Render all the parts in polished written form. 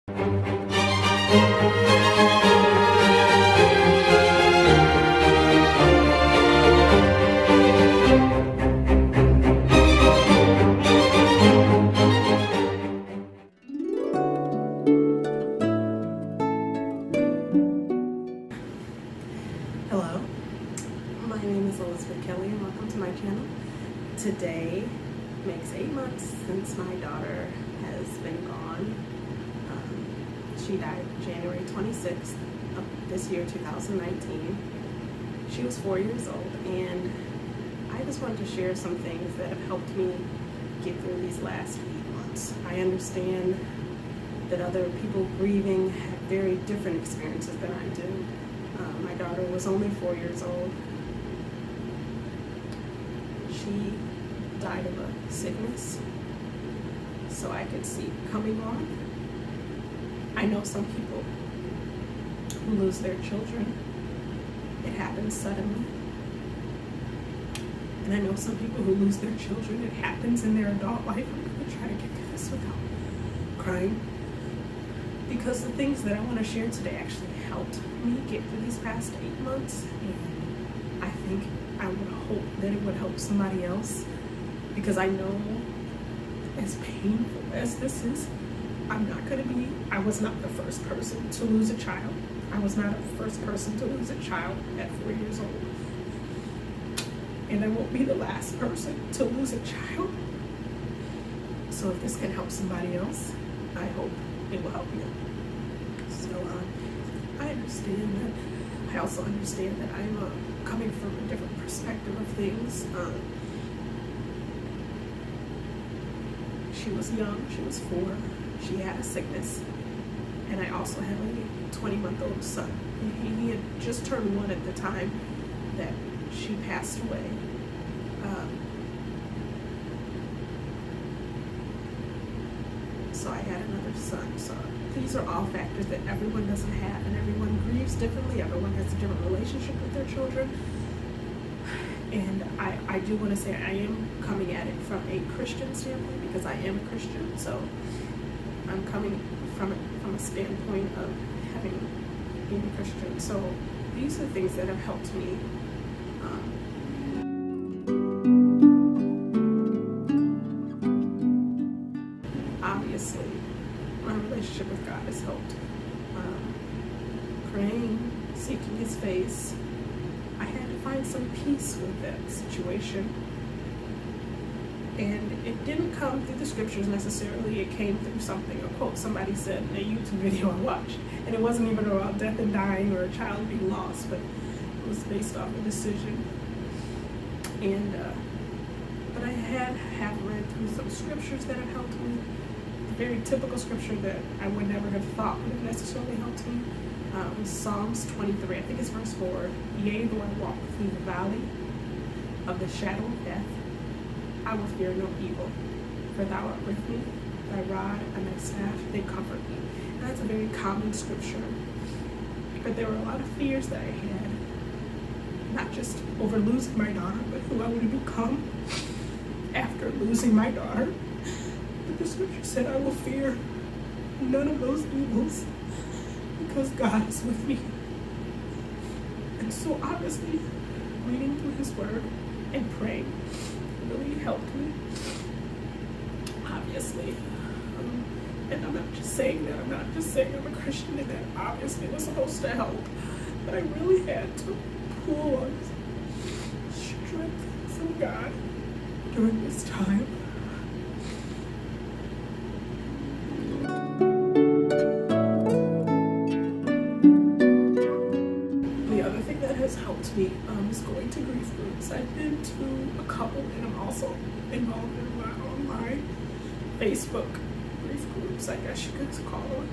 Hello, my name is Elizabeth Kelly and welcome to my channel. Today makes 8 months since my daughter has been gone. She died January 26th of this year, 2019. She was 4 years old, and I just wanted to share some things that have helped me get through these last 8 months. I understand that other people grieving have very different experiences than I do. My daughter was only 4 years old. She died of a sickness, so I could see coming on. I know some people who lose their children. It happens suddenly. And I know some people who lose their children. It happens in their adult life. I'm going to try to get through this without crying, because the things that I want to share today actually helped me get through these past 8 months, and I think I would hope that it would help somebody else, because I know, as painful as this is, I was not the first person to lose a child. I was not the first person to lose a child at 4 years old. And I won't be the last person to lose a child. So if this can help somebody else, I hope it will help you. So I understand that. I also understand that I'm coming from a different perspective of things. She was young, she was 4, she had a sickness, and I also have a 20-month-old son. He had just turned 1 at the time that she passed away. So I had another son. So these are all factors that everyone doesn't have, and everyone grieves differently. Everyone has a different relationship with their children. And I do want to say I am coming at it from a Christian standpoint, because I am a Christian. So I'm coming from a standpoint of being a Christian. So these are things that have helped me. Obviously, my relationship with God has helped. Praying, seeking His face. I had to find some peace with that situation. And it didn't come through the scriptures necessarily. It came through something, a quote somebody said in a YouTube video I watched. And it wasn't even about death and dying or a child being lost, but it was based off a decision. And but I have read through some scriptures that have helped me. A very typical scripture that I would never have thought would have necessarily helped me was Psalms 23. I think it's verse 4. Yea, though I walk through the valley of the shadow of death, I will fear no evil, for thou art with me, thy rod and thy staff, they comfort me. And that's a very common scripture. But there were a lot of fears that I had, not just over losing my daughter, but who I would become after losing my daughter. But the scripture said, I will fear none of those evils, because God is with me. And so obviously, reading through His Word and praying really helped me, obviously. And I'm not just saying that. I'm not just saying I'm a Christian and that obviously was supposed to help. But I really had to pull on strength from God during this time. The other thing that has helped me is going to grief groups. I've been to a couple, and I'm also involved in my online Facebook grief groups, I guess you could call them.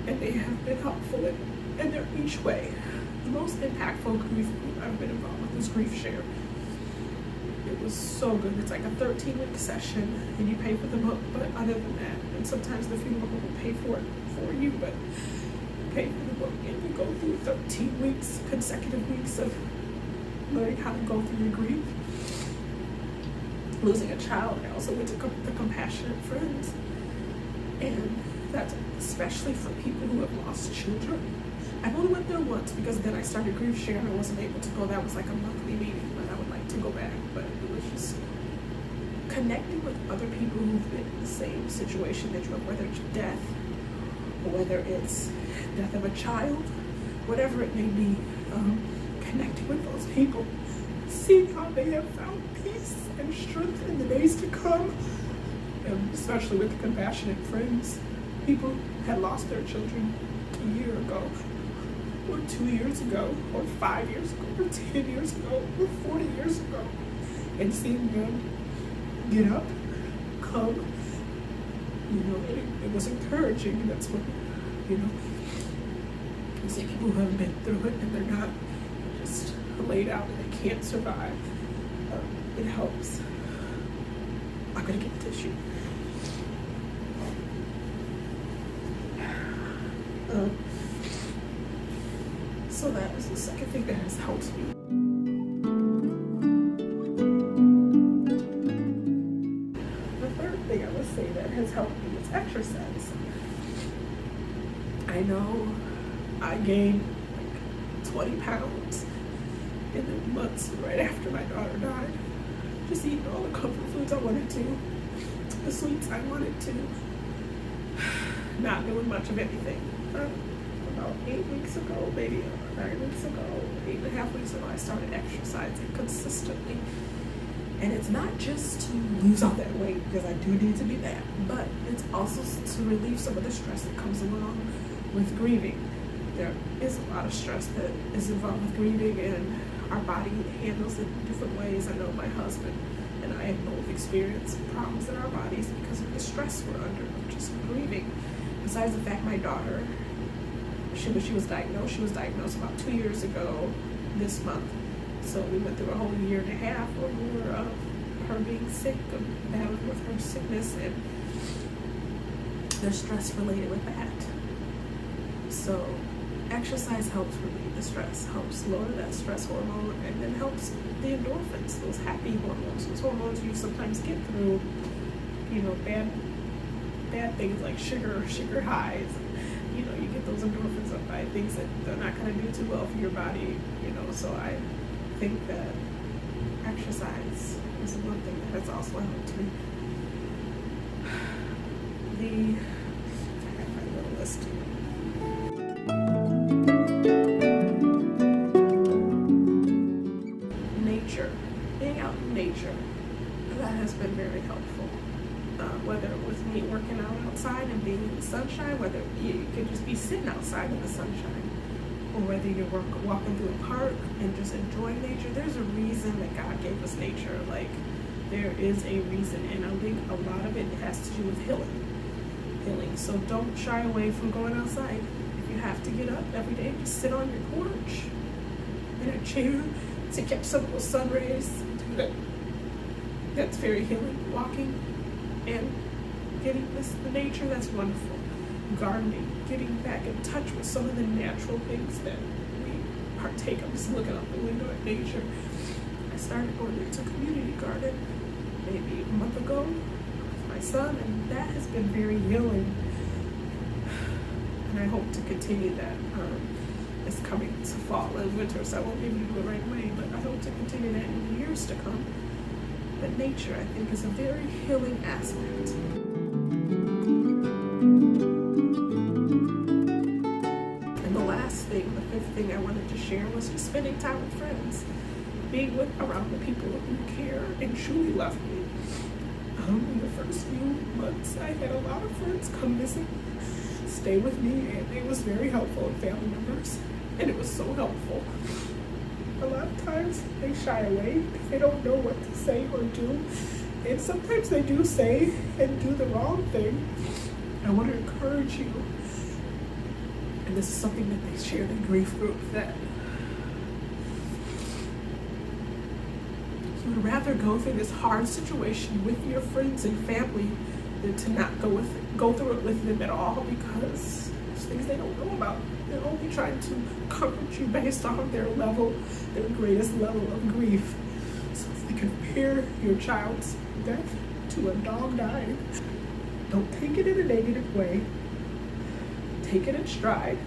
And they have been helpful in their each way. The most impactful grief group I've been involved with is Grief Share. It was so good. It's like a 13-week session, and you pay for the book, but other than that, and sometimes the funeral home will pay for it for you, but you pay for the book, and you go through 13 weeks, consecutive weeks of learning how to go through your grief. Losing a child, I also went to the Compassionate Friends, and that especially for people who have lost children. I've only went there once because then I started grief share and I wasn't able to go. That was like a monthly meeting, but I would like to go back. But it was just connecting with other people who've been in the same situation that you're in, whether it's death or whether it's death of a child, whatever it may be, connecting with those people, seeing how they have found peace and strength in the days to come, and especially with compassionate friends. People had lost their children a year ago, or 2 years ago, or 5 years ago, or 10 years ago, or 40 years ago, and seeing them get up, come, it was encouraging. That's what, you see people who have been through it and they're not just laid out and they can't survive. It helps. I'm gonna get tissue. So that is the second thing that has helped me. The third thing I would say that has helped me is exercise. I know I gained like 20 pounds in the months right after my daughter died. Just eating all the comfort foods I wanted to, the sweets I wanted to, not doing much of anything. About 8 weeks ago, maybe 9 weeks ago, 8.5 weeks ago, I started exercising consistently. And it's not just to lose all that weight, because I do need to be that, but it's also to relieve some of the stress that comes along with grieving. There is a lot of stress that is involved with grieving, and our body handles it in different ways. I know my husband and I have both experienced problems in our bodies because of the stress we're under of just grieving. Besides the fact my daughter, when she was diagnosed about 2 years ago this month. So we went through a whole year and a half or more of her being sick, of battling with her sickness, and there's stress related with that. So exercise helps relieve the stress, helps lower that stress hormone, and then helps the endorphins, those happy hormones, those hormones you sometimes get through, bad things like sugar highs. You get those endorphins up by things that they're not going to do too well for your body, so I think that exercise is one thing that has also helped me. I have my little list here. Nature, being out in nature, that has been very helpful. Whether it was me working out outside and being in the sunshine, whether you could just be sitting outside in the sunshine, or whether you're walking through a park and just enjoying nature. There's a reason that God gave us nature. Like, there is a reason, and I think a lot of it has to do with healing. So don't shy away from going outside. If you have to get up every day, just sit on your porch in a chair to catch some of those sun rays. Do that. That's very healing. Walking and getting the nature, that's wonderful. Gardening, getting back in touch with some of the natural things that we partake. I'm just looking out the window at nature. I started going into community garden maybe a month ago with my son, and that has been very healing. And I hope to continue that. It's coming to fall and winter, so I won't be able to do it right away, but I hope to continue that in the years to come. But nature, I think, is a very healing aspect. And the last thing, the fifth thing I wanted to share was just spending time with friends. Being around the people who care and truly love me. In the first few months, I had a lot of friends come visit, stay with me, and it was very helpful, and family members, and it was so helpful. A lot of times they shy away because they don't know what to say or do, and sometimes they do say and do the wrong thing. I want to encourage you, and this is something that they shared in grief group, that you would rather go through this hard situation with your friends and family than to not go through it with them at all, because there's things they don't know about. They're only trying to comfort you based on their greatest level of grief. So if they compare your child's death to a dog dying, don't take it in a negative way. take it in stride.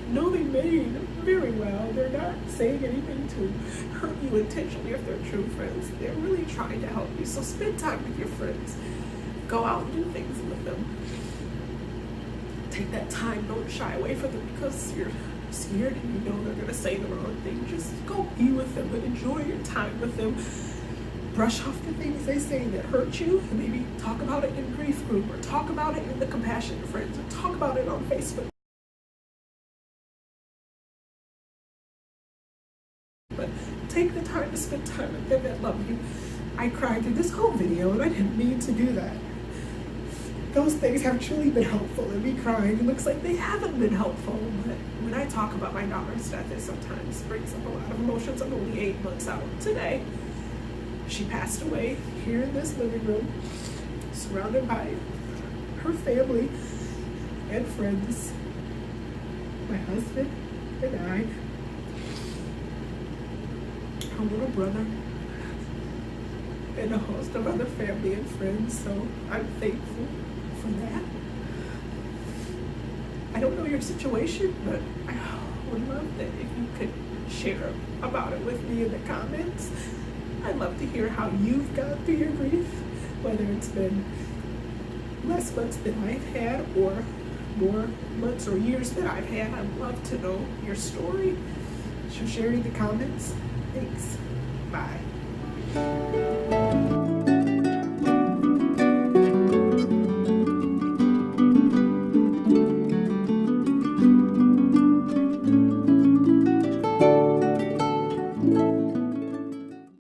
Know they mean very well. They're not saying anything to hurt you intentionally if they're true friends. They're really trying to help you. So spend time with your friends. Go out and do things with them. Take that time. Don't shy away from them because you're scared and you know they're going to say the wrong thing. Just go be with them and enjoy your time with them. Brush off the things they say that hurt you and maybe talk about it in grief group or talk about it in the Compassionate Friends or talk about it on Facebook. But take the time to spend time with them that love you. I cried through this whole video and I didn't mean to do that. Those things have truly been helpful, and me crying, it looks like they haven't been helpful. But when I talk about my daughter's death, it sometimes brings up a lot of emotions. I'm only 8 months out today. She passed away here in this living room, surrounded by her family and friends, my husband and I, her little brother, and a host of other family and friends. So I'm thankful for that. I don't know your situation, but I would love that if you could share about it with me in the comments. I'd love to hear how you've gone through your grief, whether it's been less months than I've had or more months or years that I've had. I'd love to know your story. So share it in the comments. Thanks. Bye.